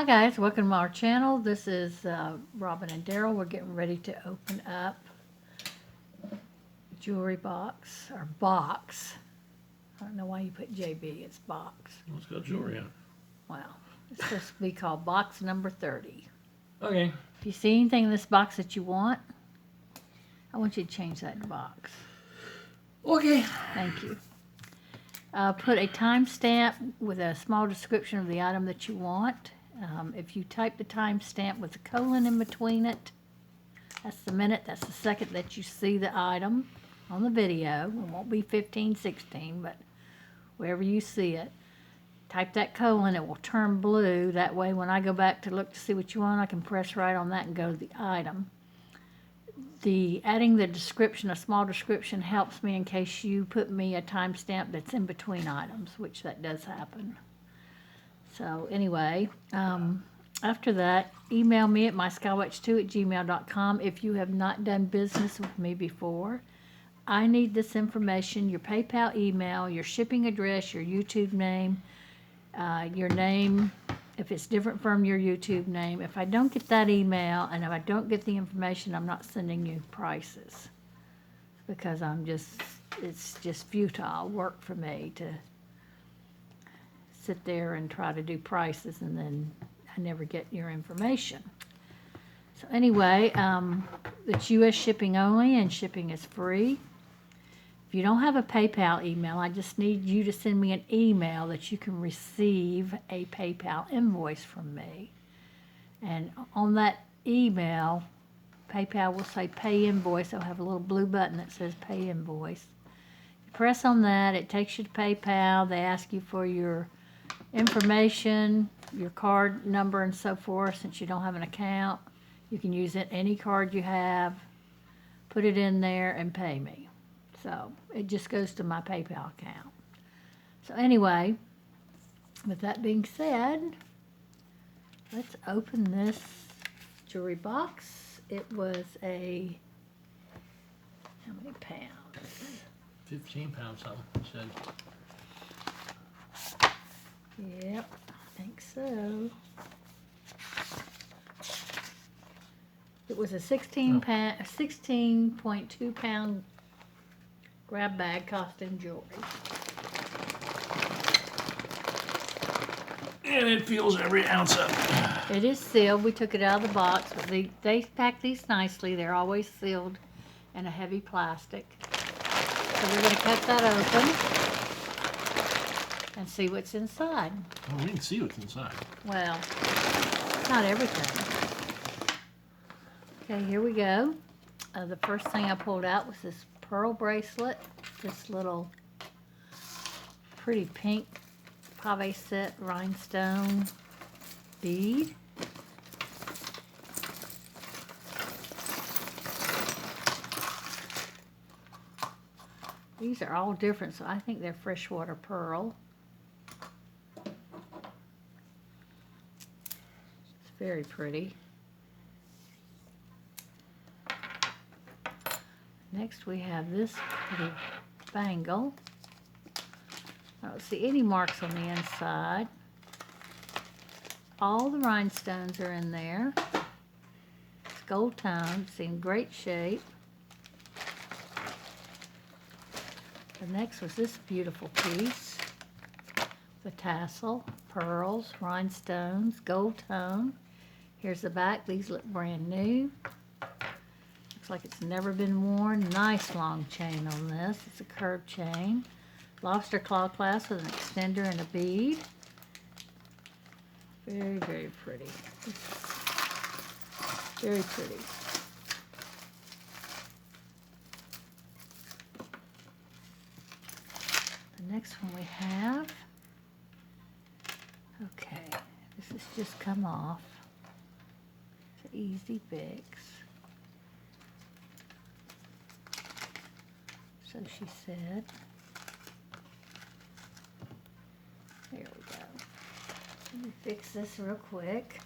Hi guys, welcome to our channel. This is Robin and Daryl. We're getting ready to open up jewelry box, or box. I don't know why you put JB, it's box. Well, it's got jewelry on it. Wow, it's supposed to be called box number 30. Okay. If you see anything in this box that you want, I want you to change that to box. Okay. Thank you. Put a timestamp with a small description of the item that you want. If you type the timestamp with a colon in between it, that's the minute, that's the second that you see the item on the video. It won't be 15:16, but wherever you see it, type that colon, it will turn blue. That way when I go back to look to see what you want, I can press right on that and go to the item. Adding the description, a small description, helps me in case you put me a timestamp that's in between items, which that does happen. So anyway, after that, email me at myskywatch2@gmail.com if you have not done business with me before. I need this information: your PayPal email, your shipping address, your YouTube name, your name, if it's different from your YouTube name. If I don't get that email and if I don't get the information, I'm not sending you prices, because it's just futile work for me to sit there and try to do prices and then I never get your information. So anyway, it's U.S. shipping only and shipping is free. If you don't have a PayPal email, I just need you to send me an email that you can receive a PayPal invoice from me. And on that email, PayPal will say pay invoice. It'll have a little blue button that says pay invoice. You press on that, it takes you to PayPal. They ask you for your information, your card number and so forth. Since you don't have an account, you can use any card you have, put it in there and pay me. So it just goes to my PayPal account. So anyway, with that being said, let's open this jewelry box. It was how many pounds? 15 pounds, something, she said. Yep, I think so. It was a 16.2 pound grab bag costume jewelry. And it feels every ounce of it. It is sealed. We took it out of the box. But they pack these nicely. They're always sealed in a heavy plastic. So we're going to cut that open and see what's inside. Oh, we can see what's inside. Well, not everything. Okay, here we go. The first thing I pulled out was this pearl bracelet, this little pretty pink pave set rhinestone bead. These are all different, so I think they're freshwater pearl. It's very pretty. Next we have this pretty bangle. I don't see any marks on the inside. All the rhinestones are in there. It's gold toned, it's in great shape. The next was this beautiful piece. The tassel, pearls, rhinestones, gold tone. Here's the back. These look brand new. Looks like it's never been worn. Nice long chain on this. It's a curved chain. Lobster claw clasp with an extender and a bead. Very, very pretty. Very pretty. The next one we have, okay, this has just come off. It's an Easy Fix. So she said. There we go. Let me fix this real quick.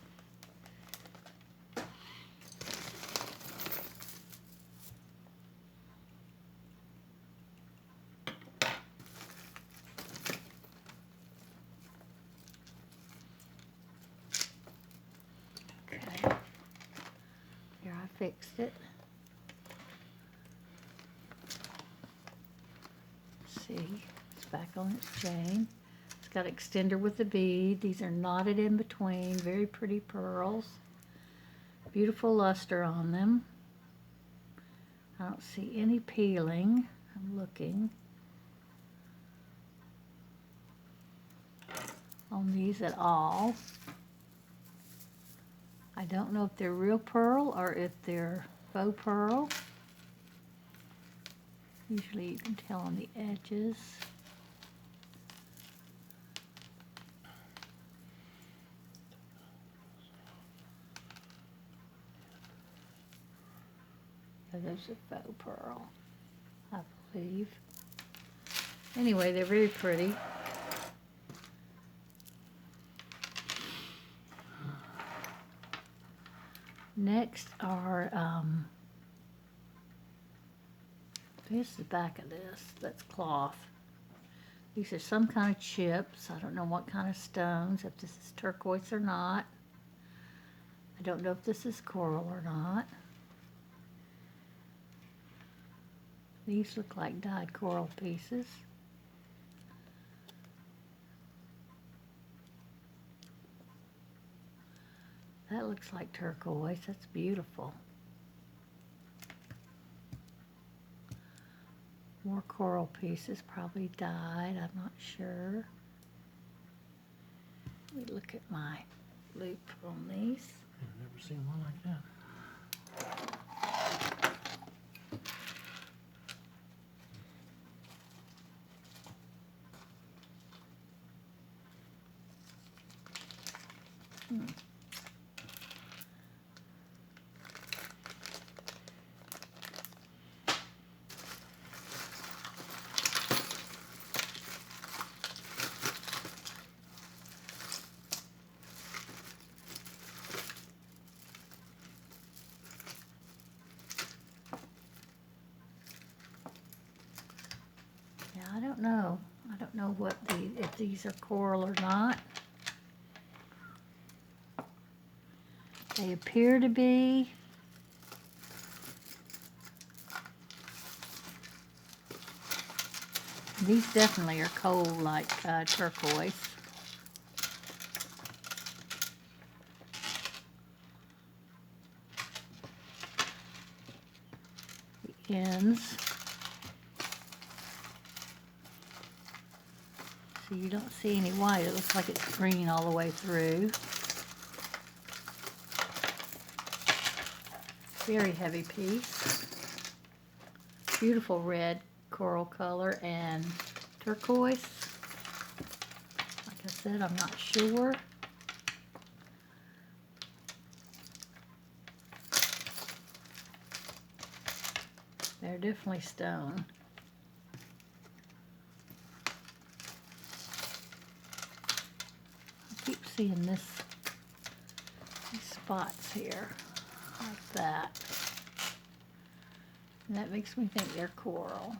fixed it. See, it's back on its chain. It's got an extender with a bead. These are knotted in between. Very pretty pearls. Beautiful luster on them. I don't see any peeling. I'm looking on these at all. I don't know if they're real pearl or if they're faux pearl. Usually you can tell on the edges. Yeah, those are faux pearl, I believe. Anyway, they're very pretty. Next are, here's the back of this. That's cloth. These are some kind of chips. I don't know what kind of stones, if this is turquoise or not. I don't know if this is coral or not. These look like dyed coral pieces. That looks like turquoise. That's beautiful. More coral pieces, probably dyed. I'm not sure. Let me look at my loop on these. I've never seen one like that. Yeah, I don't know. I don't know what if these are coral or not. They appear to be. These definitely are cold like turquoise. The ends. So you don't see any white. It looks like it's green all the way through. Very heavy piece. Beautiful red coral color and turquoise. Like I said, I'm not sure. They're definitely stone. I keep seeing these spots here, like that. And that makes me think they're coral.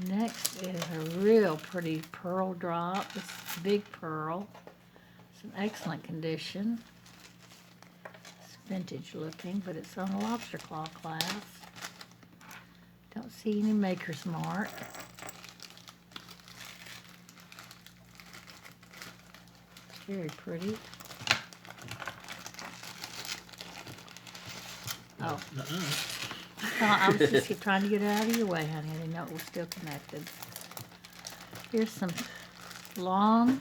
Next is a real pretty pearl drop. This is big pearl. It's in excellent condition. It's vintage looking, but it's on a lobster claw class. Don't see any maker's mark. Very pretty. Oh. I was just trying to get it out of your way, honey. I didn't know it was still connected. Here's some long,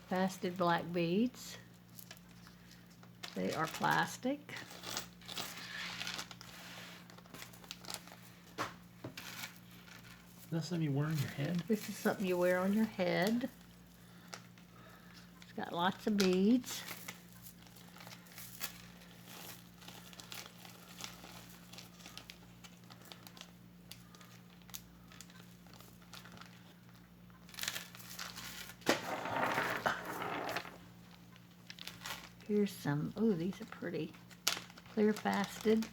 faceted black beads. They are plastic. That's something you wear on your head? This is something you wear on your head. It's got lots of beads. Here's some, ooh, these are pretty. Clear faceted,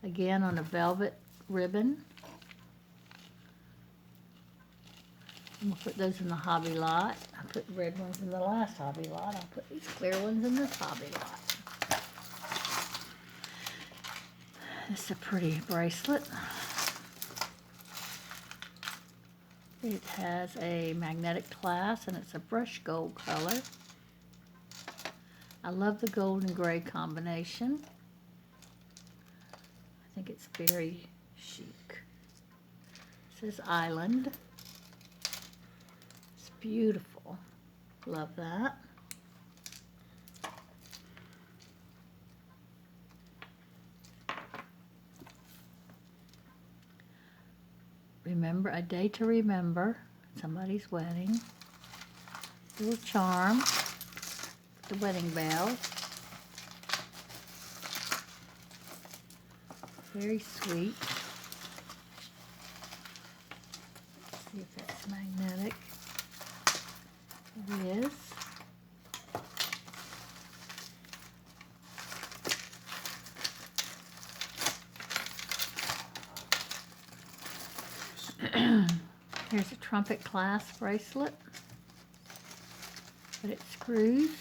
again on a velvet ribbon. I'm gonna put those in the hobby lot. I put red ones in the last hobby lot. I'll put these clear ones in this hobby lot. It's a pretty bracelet. It has a magnetic clasp and it's a brush gold color. I love the gold and gray combination. I think it's very chic. It says Island. It's beautiful. Love that. Remember, a day to remember somebody's wedding. Little charm. The wedding bell. Very sweet. Let's see if that's magnetic. It is. Here's a trumpet clasp bracelet, but it screws.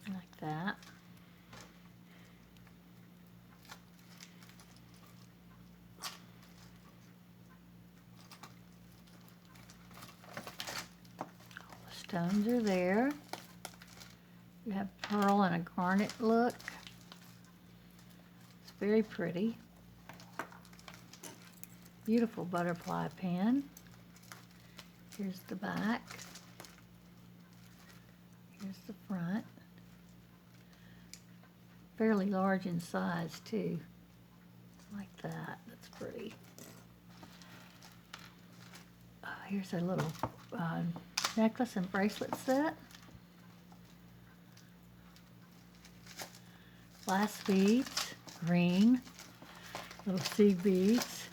Like that. All the stones are there. You have pearl and a garnet look. It's very pretty. Beautiful butterfly pin. Here's the back. Here's the front. Fairly large in size too. Like that. That's pretty. Here's a little necklace and bracelet set. Glass beads, green, little seed beads.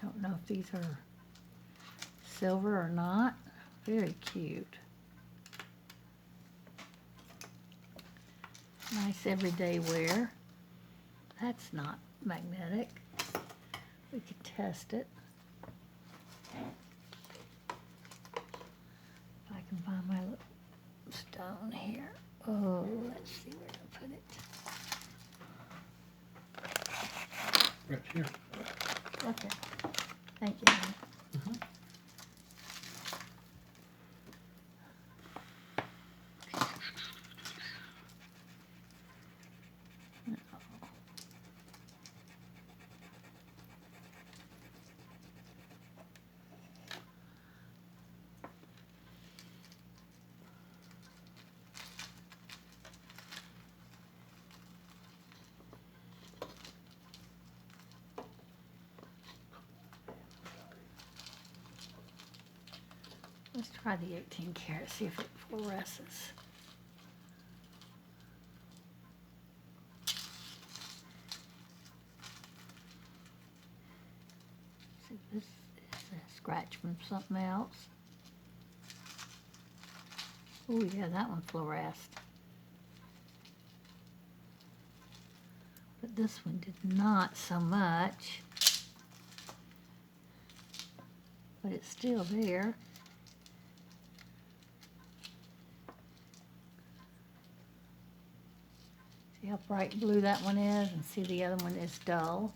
I don't know if these are silver or not. Very cute. Nice everyday wear. That's not magnetic. We could test it. If I can find my little stone here. Oh, let's see where to put it. Right here. Okay. Thank you, honey. Let's try the 18 karat, see if it fluoresces. See if this is a scratch from something else. Oh yeah, that one fluoresced. But this one did not so much. But it's still there. See how bright blue that one is, and see the other one is dull.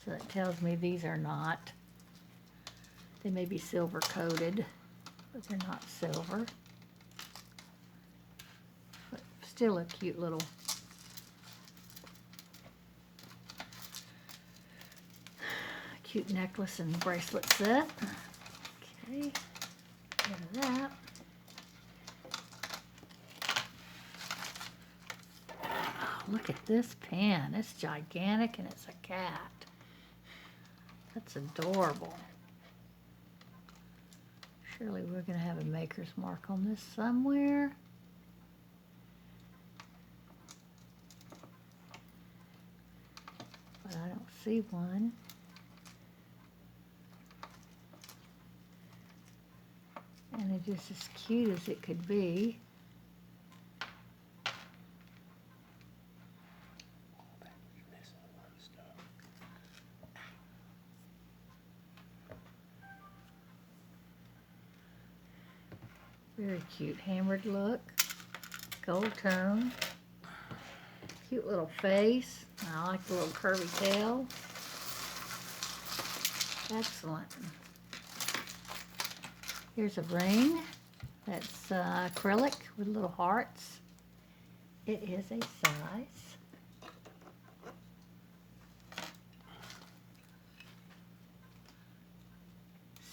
So that tells me these are not. They may be silver coated, but they're not silver. But still a cute little necklace and bracelet set. Okay, get rid of that. Look at this pen. It's gigantic and it's a cat. That's adorable. Surely we're going to have a maker's mark on this somewhere. But I don't see one. And it's just as cute as it could be. Very cute hammered look. Gold tone. Cute little face. I like the little curvy tail. Excellent. Here's a ring that's acrylic with little hearts. It is a size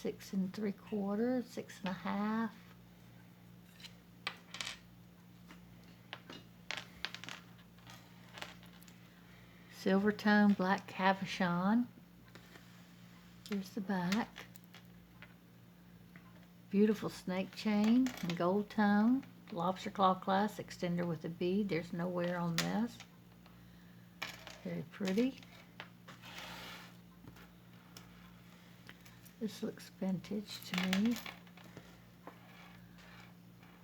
6 3/4, 6 1/2. Silver tone, black cabochon. Here's the back. Beautiful snake chain in gold tone. Lobster claw clasp extender with a bead. There's no wear on this. Very pretty. This looks vintage to me.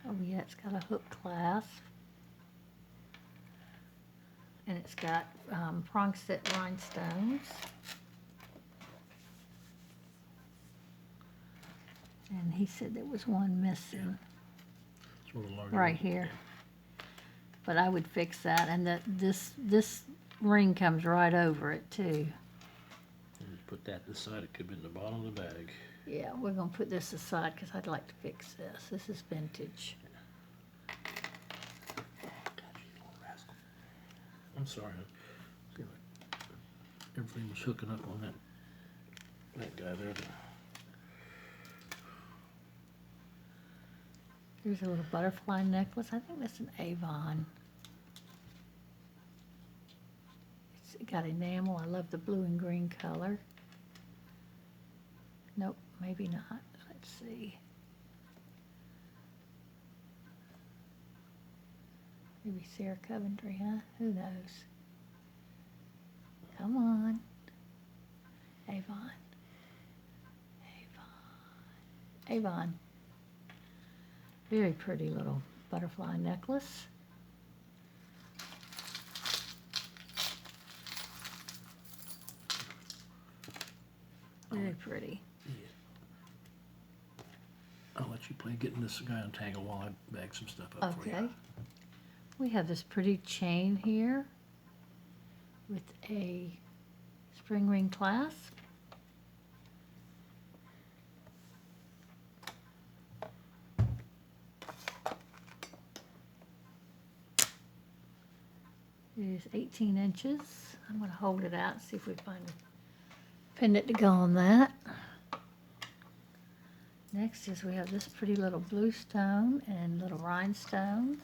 Oh yeah, it's got a hook clasp. And it's got prong set rhinestones. And he said there was one missing. It's one of the larger Right ones. here. But I would fix that, and this ring comes right over it too. And you put that aside, it could be in the bottom of the bag. Yeah, we're gonna put this aside because I'd like to fix this. This is vintage. God, you little rascal. I'm sorry. I feel like everything was hooking up on that guy there. Here's a little butterfly necklace. I think that's an Avon. It's got enamel. I love the blue and green color. Nope, maybe not. Let's see. Maybe Sarah Coventry, huh? Who knows? Come on. Avon. Avon. Avon. Very pretty little butterfly necklace. Very pretty. Yeah. I'll let you play getting this guy untangled while I bag some stuff up for you. Okay. We have this pretty chain here with a spring ring clasp. It is 18 inches. I'm going to hold it out and see if we find a pendant to go on that. Next is we have this pretty little blue stone and little rhinestones.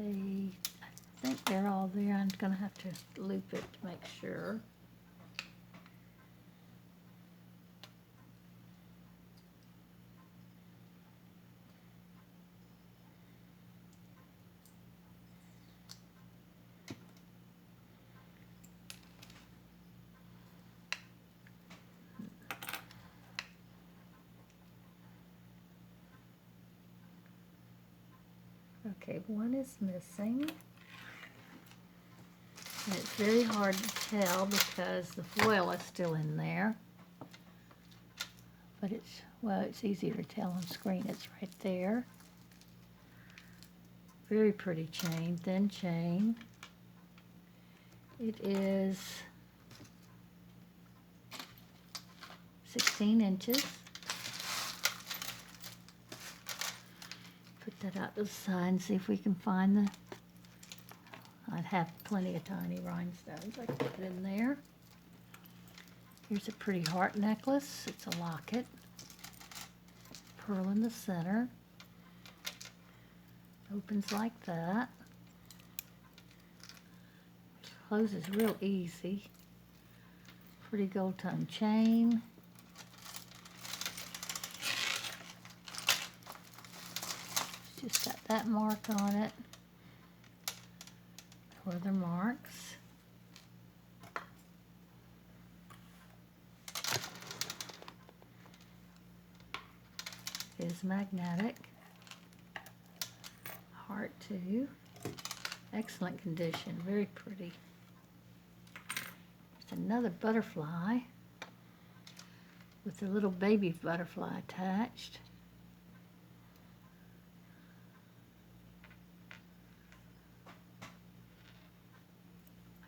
I think they're all there. I'm going to have to loop it to make sure. Okay, one is missing. And it's very hard to tell because the foil is still in there. But it's, well, it's easier to tell on screen. It's right there. Very pretty chain, thin chain. It is 16 inches. Put that out to the side and see if we can find the, I'd have plenty of tiny rhinestones. I could put in there. Here's a pretty heart necklace. It's a locket. Pearl in the center. Opens like that. Closes real easy. Pretty gold tone chain. Just got that mark on it. No other marks. It is magnetic. Heart too. Excellent condition. Very pretty. There's another butterfly with a little baby butterfly attached.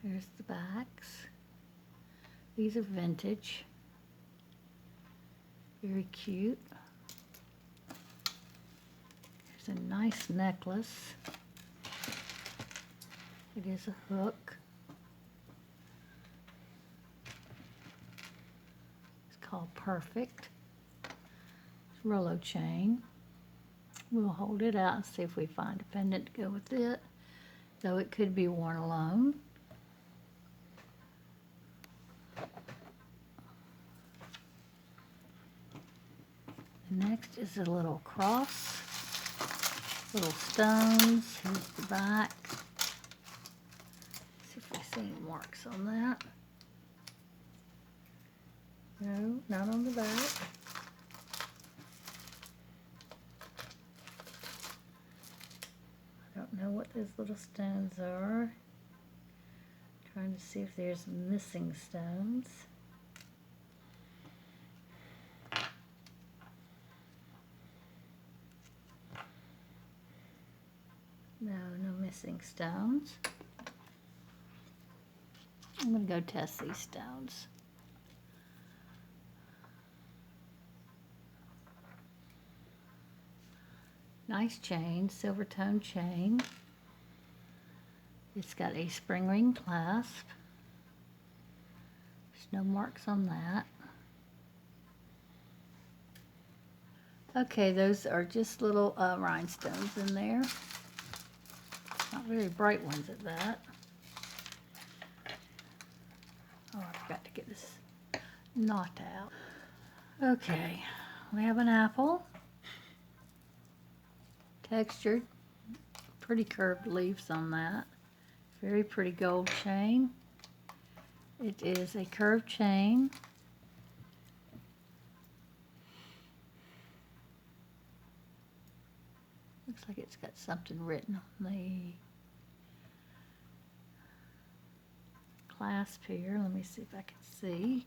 Here's the backs. These are vintage. Very cute. Here's a nice necklace. It is a hook. It's called Perfect. It's Rollo chain. We'll hold it out and see if we find a pendant to go with it, though it could be worn alone. Next is a little cross, little stones. Here's the back. See if we see any marks on that. No, not on the back. I don't know what those little stones are. Trying to see if there's missing stones. No, no missing stones. I'm going to go test these stones. Nice chain, silver tone chain. It's got a spring ring clasp. There's no marks on that. Okay, those are just little rhinestones in there. Not very bright ones at that. Oh, I forgot to get this knot out. Okay, we have an apple. Textured, pretty curved leaves on that. Very pretty gold chain. It is a curved chain. Looks like it's got something written on the clasp here. Let me see if I can see.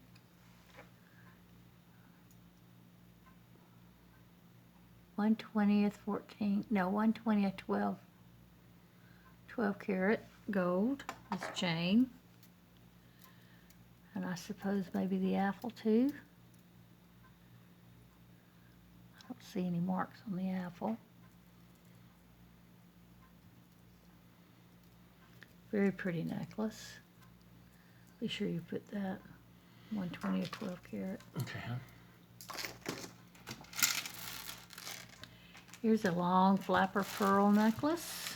One 1/20th 12 karat gold, this chain. And I suppose maybe the apple too. I don't see any marks on the apple. Very pretty necklace. Be sure you put that 1/20th 12 karat. Okay. Here's a long flapper pearl necklace.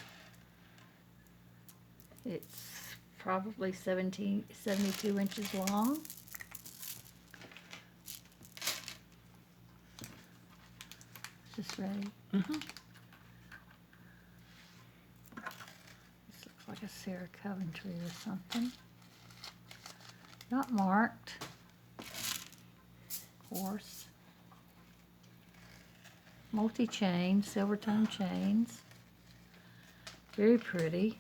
It's probably 72 inches long. Is this ready? Mm-hmm. This looks like a Sarah Coventry or something. Not marked. Of course. Multi-chain, silver tone chains. Very pretty.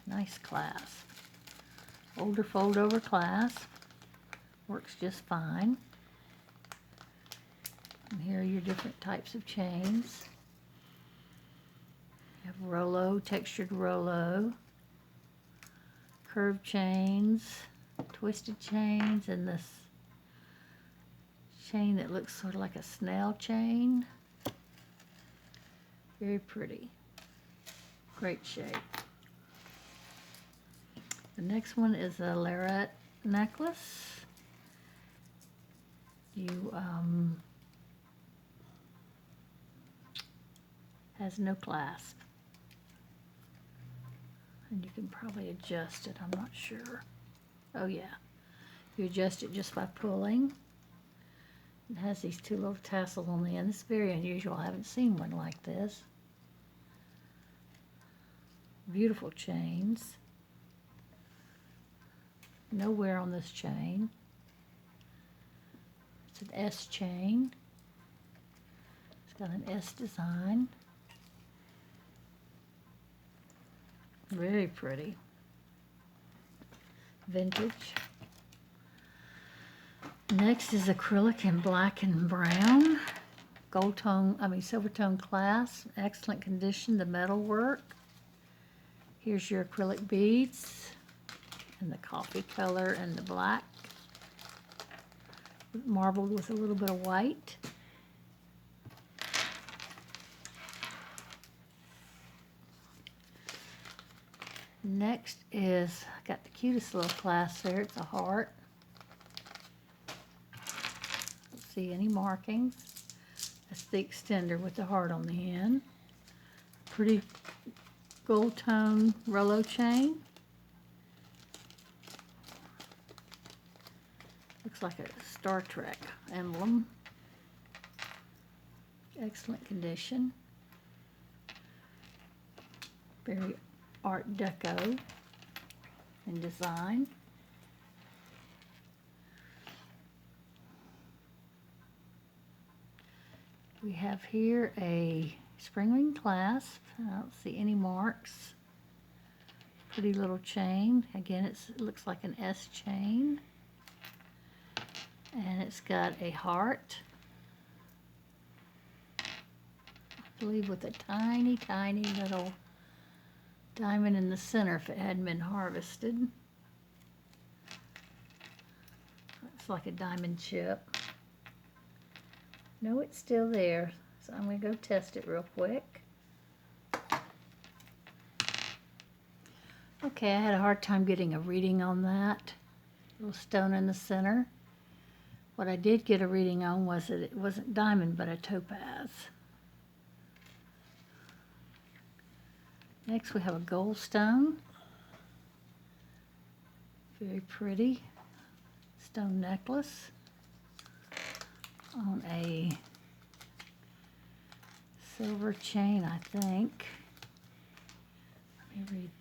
Nice clasp. Older fold over clasp. Works just fine. And here are your different types of chains. You have Rollo, textured Rollo, curved chains, twisted chains, and this chain that looks sort of like a snail chain. Very pretty. Great shape. The next one is a lariat necklace. You has no clasp. And you can probably adjust it, I'm not sure. Oh yeah. You adjust it just by pulling. It has these two little tassels on the end. It's very unusual. I haven't seen one like this. Beautiful chains. No wear on this chain. It's an S chain. It's got an S design. Very pretty. Vintage. Next is acrylic in black and brown. Silver tone class, excellent condition, the metal work. Here's your acrylic beads in the coffee color and the black, marbled with a little bit of white. Next is, I got the cutest little class there, it's a heart. Don't see any markings. That's the extender with the heart on the end. Pretty gold tone Rollo chain. Looks like a Star Trek emblem. Excellent condition. Very Art Deco in design. We have here a spring ring clasp. I don't see any marks. Pretty little chain. Again, it looks like an S chain. And it's got a heart, I believe, with a tiny, tiny little diamond in the center if it hadn't been harvested. It's like a diamond chip. No, it's still there, so I'm going to go test it real quick. Okay, I had a hard time getting a reading on that little stone in the center. What I did get a reading on was that it wasn't diamond but a topaz. Next we have a gold stone. Very pretty stone necklace on a silver chain, I think. Let me read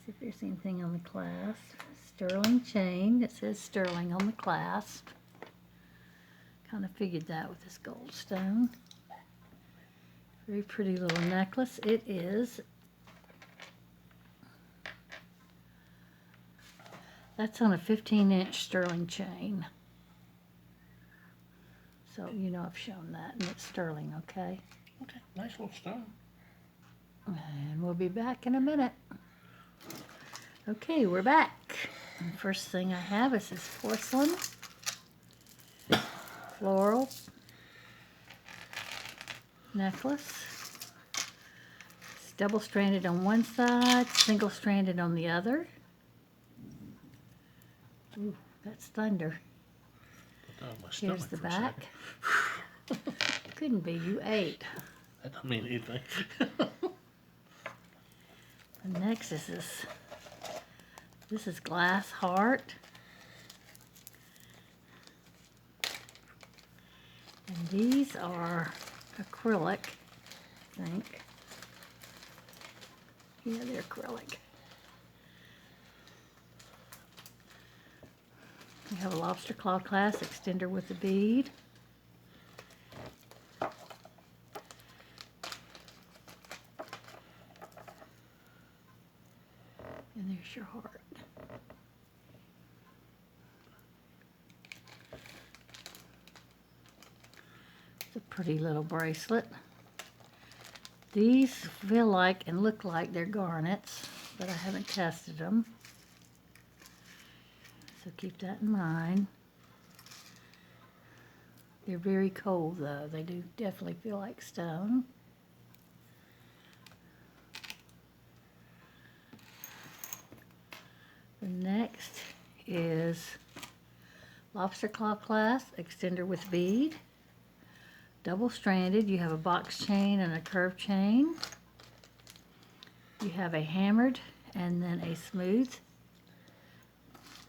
see if there's anything on the clasp. Sterling chain. It says sterling on the clasp. Kind of figured that with this gold stone. Very pretty little necklace. It is. That's on a 15-inch sterling chain. So you know I've shown that, and it's sterling, okay? Okay, nice little stone. And we'll be back in a minute. Okay, we're back. And the first thing I have is this porcelain floral necklace. It's double-stranded on one side, single-stranded on the other. Ooh, that's thunder. Oh, my Here's stomach the for a back. Couldn't be, you ate. That don't mean anything. And next is this is glass heart. And these are acrylic, I think. Yeah, they're acrylic. We have a lobster claw clasp extender with a bead. And there's your heart. It's a pretty little bracelet. These feel like and look like they're garnets, but I haven't tested them. So keep that in mind. They're very cold though. They do definitely feel like stone. The next is lobster claw clasp extender with bead. Double-stranded. You have a box chain and a curved chain. You have a hammered and then a smooth.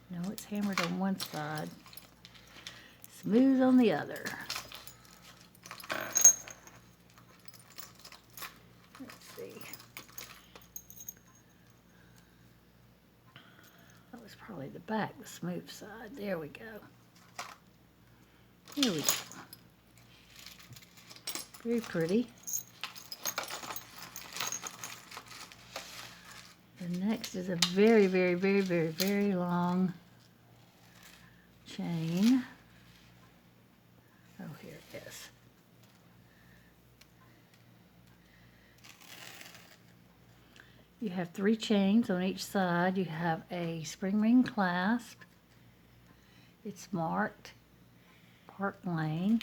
No, it's hammered on one side, smooth on the other. Let's see. That was probably the back, the smooth side. There we go. Here we go. Very pretty. The next is a very, very, very, very, very long chain. Oh, here it is. You have 3 chains on each side. You have a spring ring clasp. It's marked Park Lane.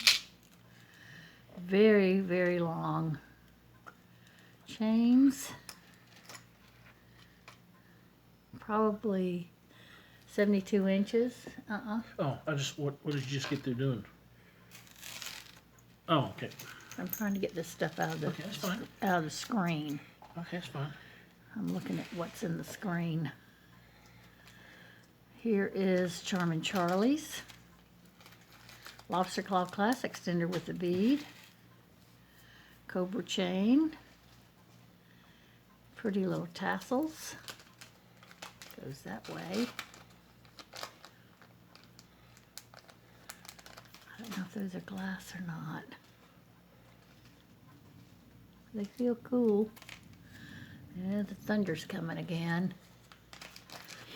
Very, very long chains. Probably 72 inches. Oh, what did you just get through doing? Oh, okay. I'm trying to get this stuff out of the, Okay, that's fine. out of the screen. Okay, that's fine. I'm looking at what's in the screen. Here is Charmin' Charlie's Lobster Claw Class extender with the bead. Cobra chain. Pretty little tassels. Goes that way. I don't know if those are glass or not. They feel cool. Yeah, the thunder's coming again.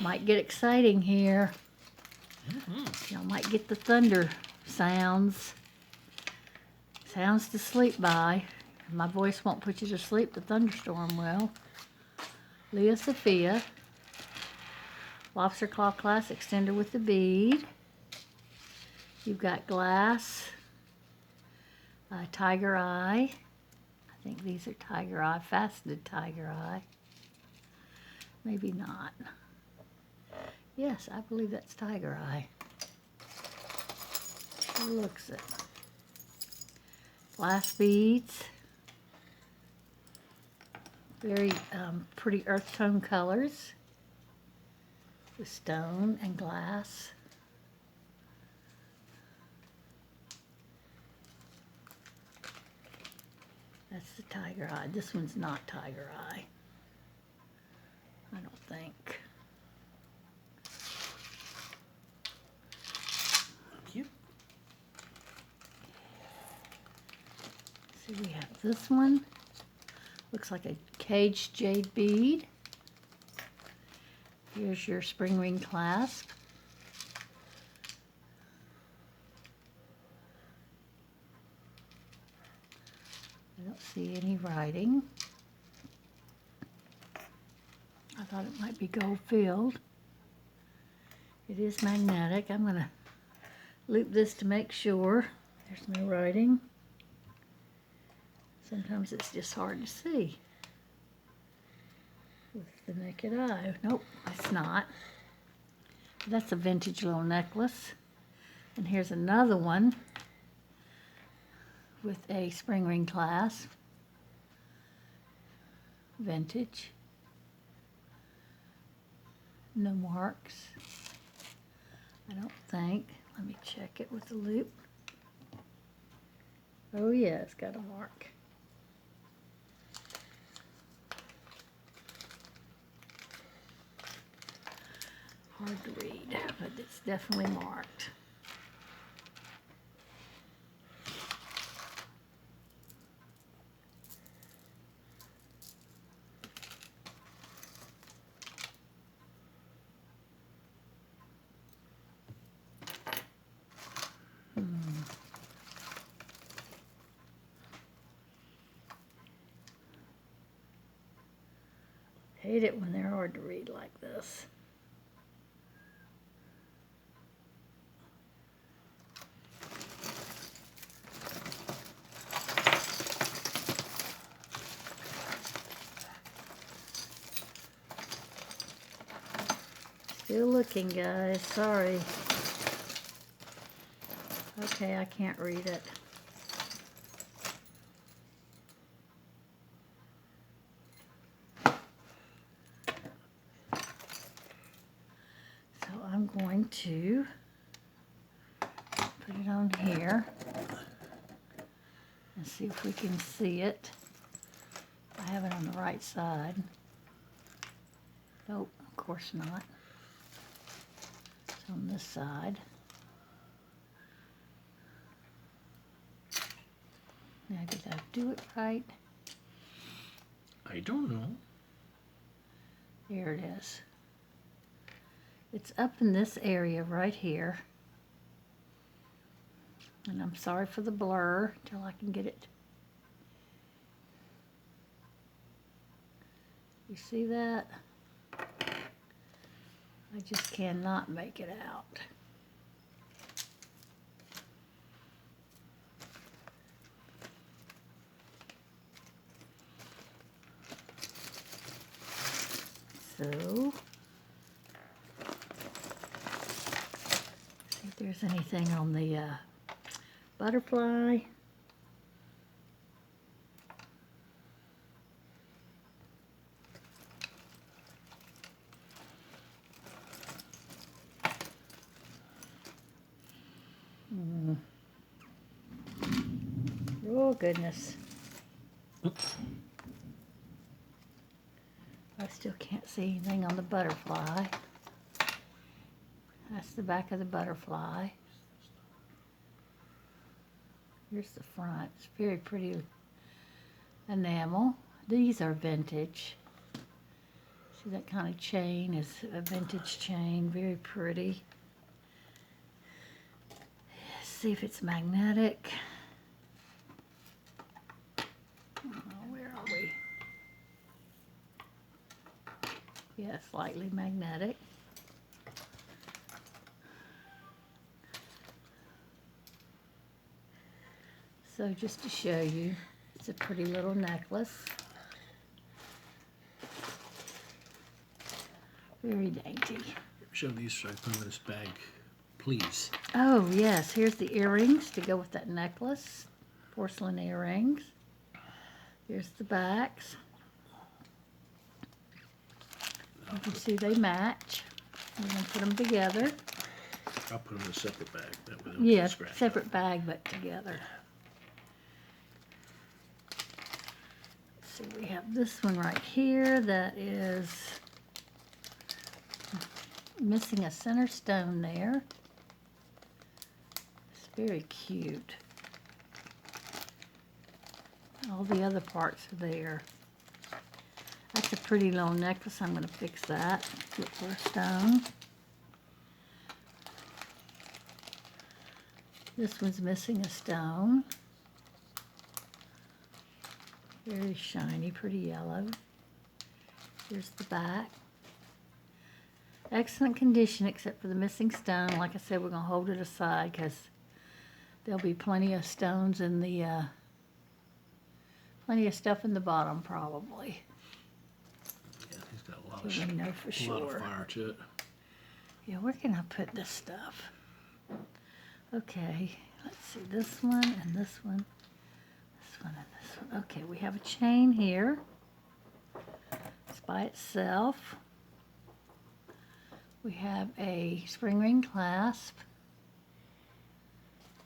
Might get exciting here. Y'all might get the thunder sounds. Sounds to sleep by. My voice won't put you to sleep, the thunderstorm will. Leah Sophia. Lobster Claw Class extender with the bead. You've got glass. Tiger Eye. I think these are Tiger Eye, faceted Tiger Eye. Maybe not. Yes, I believe that's Tiger Eye. Sure looks it. Glass beads. Very pretty earth tone colors. With stone and glass. That's the Tiger Eye. This one's not Tiger Eye. I don't think. Thank you. See, we have this one. Looks like a caged jade bead. Here's your spring ring clasp. I don't see any writing. I thought it might be gold filled. It is magnetic. I'm going to loop this to make sure there's no writing. Sometimes it's just hard to see with the naked eye. Nope, it's not. That's a vintage little necklace. And here's another one with a spring ring clasp. Vintage. No marks. I don't think. Let me check it with the loop. Oh yeah, it's got a mark. Hard to read, but it's definitely marked. Hate it when they're hard to read like this. Still looking, guys. Sorry. Okay, I can't read it. So I'm going to put it on here and see if we can see it. I have it on the right side. Nope, of course not. It's on this side. Now, did I do it right? I don't know. Here it is. It's up in this area right here. And I'm sorry for the blur till I can get it. You see that? I just cannot make it out. So, see if there's anything on the butterfly. Oh goodness. I still can't see anything on the butterfly. That's the back of the butterfly. Here's the front. It's very pretty enamel. These are vintage. See that kind of chain is a vintage chain. Very pretty. See if it's magnetic. Where are we? Yeah, slightly magnetic. So just to show you, it's a pretty little necklace. Very dainty. Show these so I put them in this bag, please. Oh yes, here's the earrings to go with that necklace. Porcelain earrings. Here's the backs. You can see they match. We're going to put them together. I'll put them in a separate bag. That way they don't Yeah, get scratched separate up. bag but together. Let's see, we have this one right here that is missing a center stone there. It's very cute. All the other parts are there. That's a pretty little necklace. I'm going to fix that. Look for a stone. This one's missing a stone. Very shiny, pretty yellow. Here's the back. Excellent condition except for the missing stone. Like I said, we're going to hold it aside because there'll be plenty of stones in the, plenty of stuff in the bottom probably. Yeah, he's got a lot Till we know for a lot of sure. fire to it. Yeah, where can I put this stuff? Okay, let's see, this one and this one, this one and this one. Okay, we have a chain here. It's by itself. We have a spring ring clasp.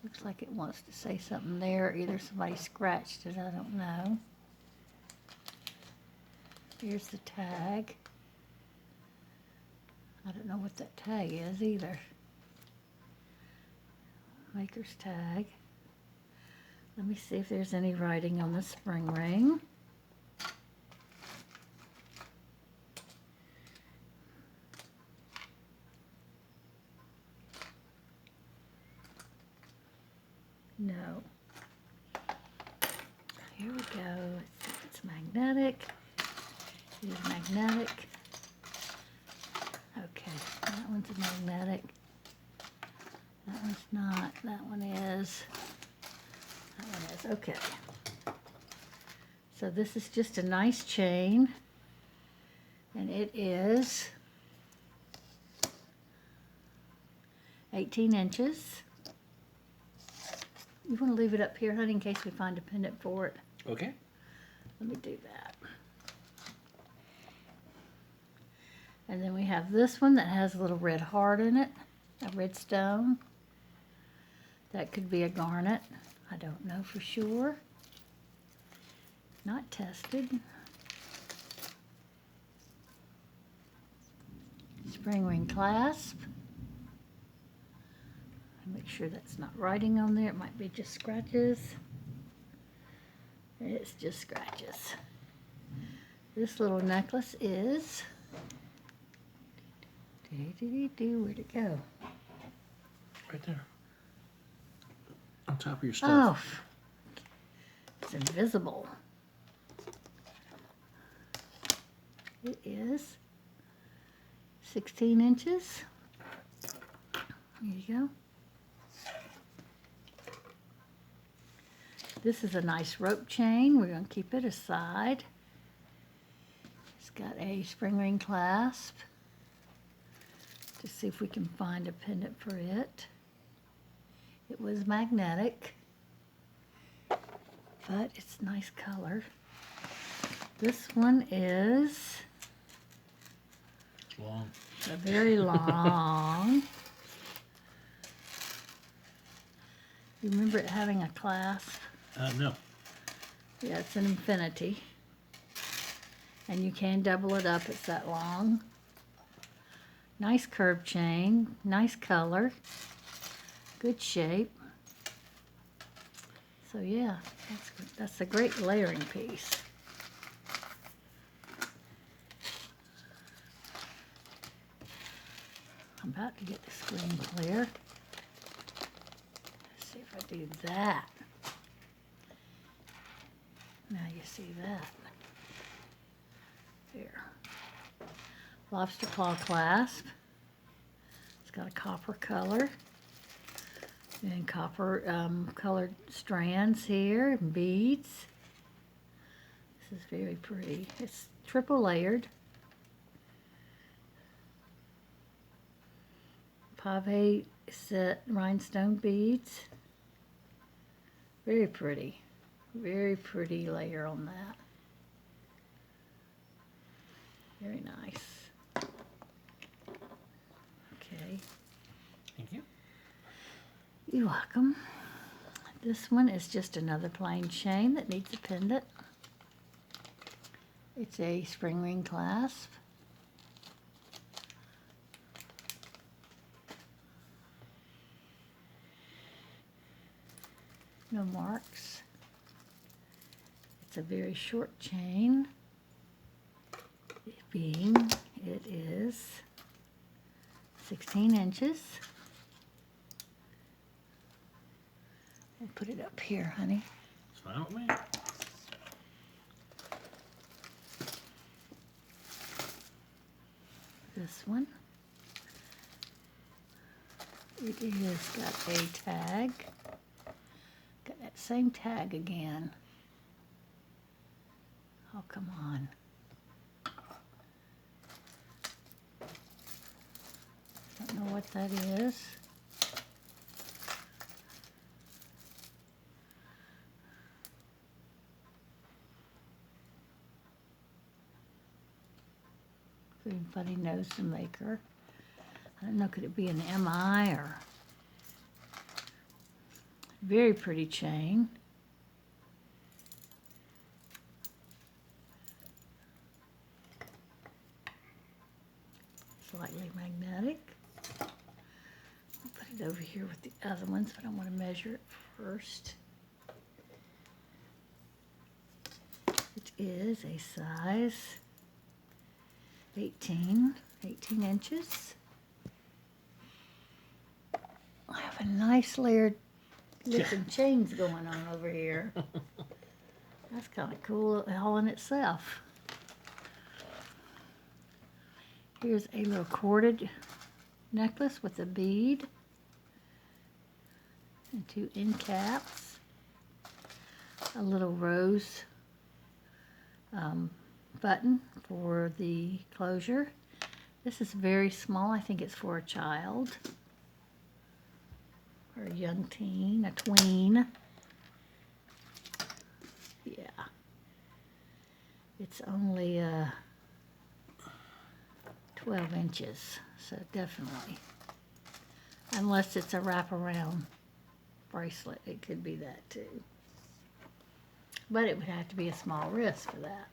Looks like it wants to say something there. Either somebody scratched it, I don't know. Here's the tag. I don't know what that tag is either. Maker's tag. Let me see if there's any writing on the spring ring. No. Here we go. Let's see if it's magnetic. It is magnetic. Okay, that one's a magnetic. That one's not. That one is. That one is. Okay. So this is just a nice chain. And it is 18 inches. You want to leave it up here, honey, in case we find a pendant for it? Okay. Let me do that. And then we have this one that has a little red heart in it, a red stone. That could be a garnet. I don't know for sure. Not tested. Spring ring clasp. Make sure that's not writing on there. It might be just scratches. It's just scratches. This little necklace is, where'd it go? Right there. On top of your stuff. Oh, it's invisible. It is 16 inches. There you go. This is a nice rope chain. We're going to keep it aside. It's got a spring ring clasp. To see if we can find a pendant for it. It was magnetic, but it's a nice color. This one is Long. a very long. You remember it having a clasp? No. Yeah, it's an infinity. And you can double it up, it's that long. Nice curved chain, nice color, good shape. So yeah, that's a great layering piece. I'm about to get the screen clear. Let's see if I do that. Now you see that. There. Lobster claw clasp. It's got a copper color. And copper colored strands here, and beads. This is very pretty. It's triple layered. Pave set rhinestone beads. Very pretty. Very pretty layer on that. Very nice. Okay. Thank you. You're welcome. This one is just another plain chain that needs a pendant. It's a spring ring clasp. No marks. It's a very short chain. It is 16 inches. We'll put it up here, honey. It's fine with me. This one. It is got a tag. Got that same tag again. Oh, come on. Don't know what that is. Everybody knows the maker. I don't know, could it be an MI or... Very pretty chain. Slightly magnetic. I'll put it over here with the other ones, but I want to measure it first. It is a size 18 inches. I have a nice layered looking chains going on over here. That's kind of cool all in itself. Here's a little corded necklace with a bead and 2 end caps. A little rose button for the closure. This is very small. I think it's for a child or a young teen, a tween. Yeah. It's only 12 inches, so definitely. Unless it's a wraparound bracelet, it could be that too. But it would have to be a small wrist for that.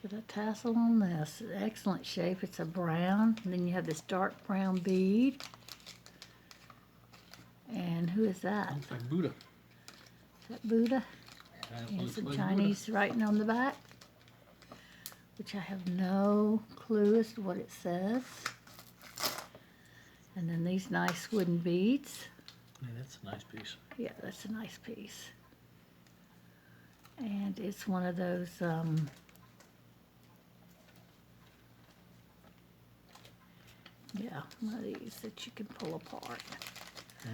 Put a tassel on this. Excellent shape. It's a brown. And then you have this dark brown bead. And who is that? Looks like Buddha. Is that Buddha? Yeah, it And looks some like Chinese writing on the back, which I have no clue as to what it says. And then these nice wooden beads. Yeah, that's a nice piece. Yeah, that's a nice piece. And it's one of those, yeah, one of these that you can pull apart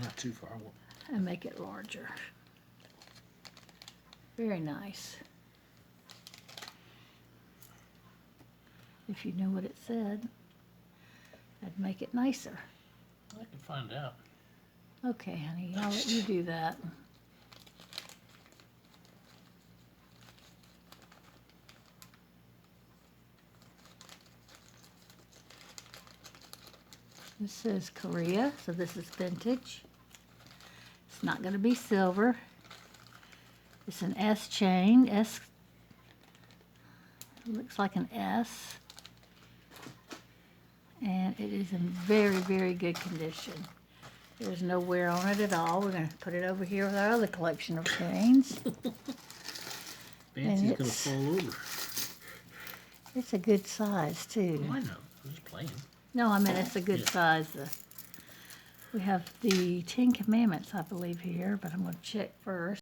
Not too far. and make it larger. Very nice. If you knew what it said, that'd make it nicer. I can find out. Okay, honey, I'll let you do that. This says Korea, so this is vintage. It's not going to be silver. It's an S chain. S looks like an S. And it is in very, very good condition. There's no wear on it at all. We're going to put it over here with our other collection of chains. Fancy's gonna it's- fall over. It's a good size, too. Oh, I know. I'm just playing. No, I mean, it's a good Yeah. size. We have the 10 Commandments, I believe, here, but I'm going to check first.